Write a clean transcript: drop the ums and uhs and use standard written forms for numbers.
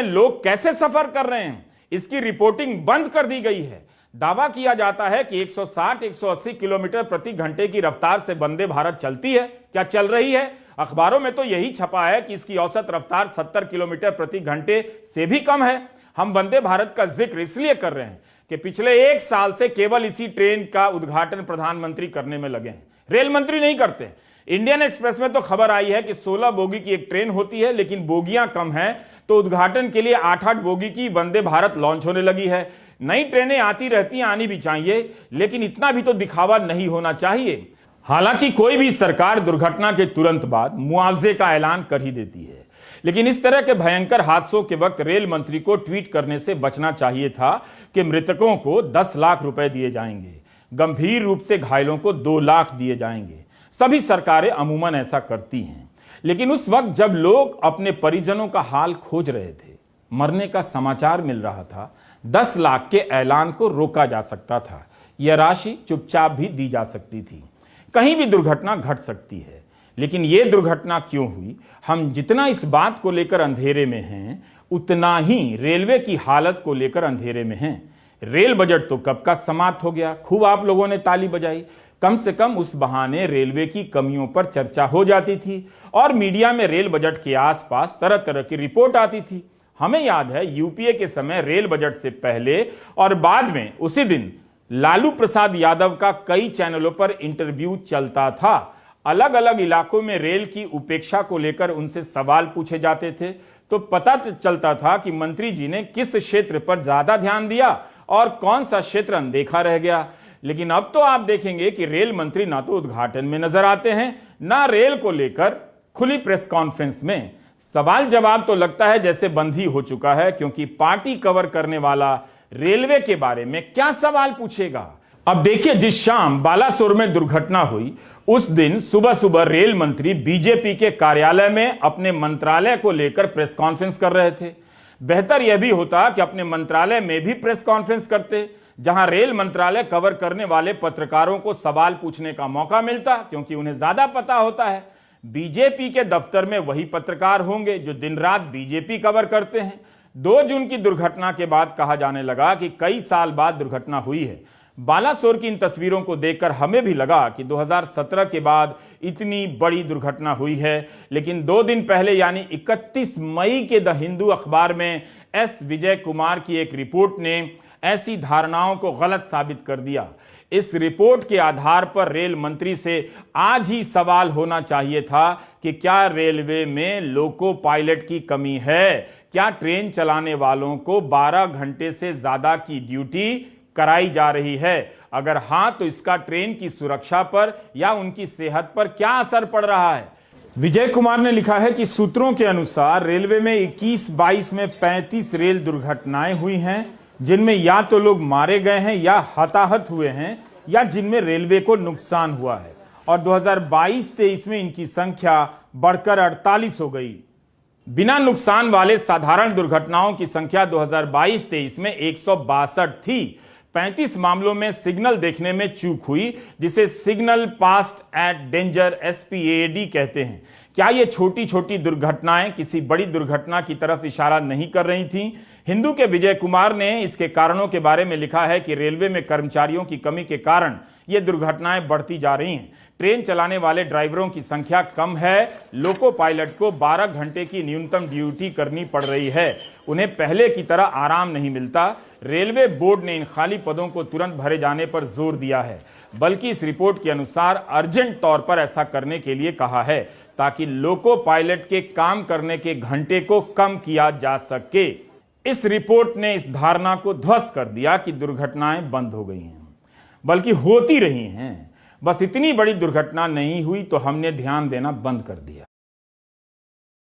लोग कैसे सफर कर रहे हैं इसकी रिपोर्टिंग बंद कर दी गई है। दावा किया जाता है कि 160-180 किलोमीटर प्रति घंटे की रफ्तार से वंदे भारत चलती है। क्या चल रही है? अखबारों में तो यही छपा है कि इसकी औसत रफ्तार 70 किलोमीटर प्रति घंटे से भी कम है। हम वंदे भारत का जिक्र इसलिए कर रहे हैं कि पिछले 1 साल से केवल इसी ट्रेन का उद्घाटन प्रधानमंत्री करने में लगे हैं, रेल मंत्री नहीं करते। इंडियन एक्सप्रेस में तो खबर आई है कि 16 बोगी की एक ट्रेन होती है, लेकिन बोगियां कम हैं, तो उद्घाटन के लिए 8-8 बोगी की वंदे भारत लॉन्च होने लगी है। नई ट्रेनें आती रहती हैं, आनी भी चाहिए, लेकिन इतना भी तो दिखावा नहीं होना चाहिए। हालांकि कोई भी सरकार दुर्घटना के तुरंत बाद मुआवजे का ऐलान कर ही देती है, लेकिन इस तरह के भयंकर हादसों के वक्त रेल मंत्री को ट्वीट करने से बचना चाहिए था कि मृतकों को 10 लाख रुपए दिए जाएंगे, गंभीर रूप से घायलों को 2 लाख दिए जाएंगे। सभी सरकारें अमूमन ऐसा करती हैं, लेकिन उस वक्त जब लोग अपने परिजनों का हाल खोज रहे थे, मरने का समाचार मिल रहा था, 10 लाख के ऐलान को रोका जा सकता था। यह राशि चुपचाप भी दी जा सकती थी। कहीं भी दुर्घटना घट सकती है, लेकिन यह दुर्घटना क्यों हुई? हम जितना इस बात को लेकर अंधेरे में हैं, उतना ही रेलवे की हालत को लेकर अंधेरे में हैं। रेल बजट तो कब का समाप्त हो गया, खूब आप लोगों ने ताली बजाई। कम से कम उस बहाने रेलवे की कमियों पर चर्चा हो जाती थी और मीडिया में रेल बजट के आसपास तरह तरह की रिपोर्ट आती थी। हमें याद है यूपीए के समय रेल बजट से पहले और बाद में उसी दिन लालू प्रसाद यादव का कई चैनलों पर इंटरव्यू चलता था। अलग अलग इलाकों में रेल की उपेक्षा को लेकर उनसे सवाल पूछे जाते थे, तो पता चलता था कि मंत्री जी ने किस क्षेत्र पर ज्यादा ध्यान दिया और कौन सा क्षेत्र अनदेखा रह गया। लेकिन अब तो आप देखेंगे कि रेल मंत्री ना तो उद्घाटन में नजर आते हैं, ना रेल को लेकर खुली प्रेस कॉन्फ्रेंस में। सवाल जवाब तो लगता है जैसे बंद ही हो चुका है, क्योंकि पार्टी कवर करने वाला रेलवे के बारे में क्या सवाल पूछेगा। अब देखिए, जिस शाम बालासोर में दुर्घटना हुई, उस दिन सुबह सुबह रेल मंत्री बीजेपी के कार्यालय में अपने मंत्रालय को लेकर प्रेस कॉन्फ्रेंस कर रहे थे। बेहतर यह भी होता कि अपने मंत्रालय में भी प्रेस कॉन्फ्रेंस करते, जहां रेल मंत्रालय कवर करने वाले पत्रकारों को सवाल पूछने का मौका मिलता, क्योंकि उन्हें ज्यादा पता होता है। बीजेपी के दफ्तर में वही पत्रकार होंगे जो दिन रात बीजेपी कवर करते हैं। 2 जून की दुर्घटना के बाद कहा जाने लगा कि कई साल बाद दुर्घटना हुई है। बालासोर की इन तस्वीरों को देखकर हमें भी लगा कि 2017 के बाद इतनी बड़ी दुर्घटना हुई है, लेकिन 2 दिन पहले यानी 31 मई के द हिंदू अखबार में एस विजय कुमार की एक रिपोर्ट ने ऐसी धारणाओं को गलत साबित कर दिया। इस रिपोर्ट के आधार पर रेल मंत्री से आज ही सवाल होना चाहिए था कि क्या रेलवे में लोको पायलट की कमी है? क्या ट्रेन चलाने वालों को 12 घंटे से ज्यादा की ड्यूटी कराई जा रही है? अगर हां, तो इसका ट्रेन की सुरक्षा पर या उनकी सेहत पर क्या असर पड़ रहा है? विजय कुमार ने लिखा है कि सूत्रों के अनुसार रेलवे में 21-22 में 35 रेल दुर्घटनाएं हुई हैं, जिनमें या तो लोग मारे गए हैं या हताहत हुए हैं, या जिनमें रेलवे को नुकसान हुआ है। और 2022-23 में इनकी संख्या बढ़कर 48 हो गई। बिना नुकसान वाले साधारण दुर्घटनाओं की संख्या 2022-23 में 162 थी। 35 मामलों में सिग्नल देखने में चूक हुई, जिसे signal passed at danger SPAD कहते हैं। क्या ये छोटी छोटी दुर्घटनाएं किसी बड़ी दुर्घटना की तरफ इशारा नहीं कर रही थीं? हिंदू के विजय कुमार ने इसके कारणों के बारे में लिखा है कि रेलवे में कर्मचारियों की कमी के कारण ये दुर्घटनाएं बढ़ती जा रही हैं। ट्रेन चलाने वाले ड्राइवरों की संख्या कम है, लोको पायलट को 12 घंटे की न्यूनतम ड्यूटी करनी पड़ रही है, उन्हें पहले की तरह आराम नहीं मिलता। रेलवे बोर्ड ने इन खाली पदों को तुरंत भरे जाने पर जोर दिया है, बल्कि इस रिपोर्ट के अनुसार अर्जेंट तौर पर ऐसा करने के लिए कहा है, ताकि लोको पायलट के काम करने के घंटे को कम किया जा सके। इस रिपोर्ट ने इस धारणा को ध्वस्त कर दिया कि दुर्घटनाएं बंद हो गई हैं, बल्कि होती रही हैं। बस इतनी बड़ी दुर्घटना नहीं हुई तो हमने ध्यान देना बंद कर दिया।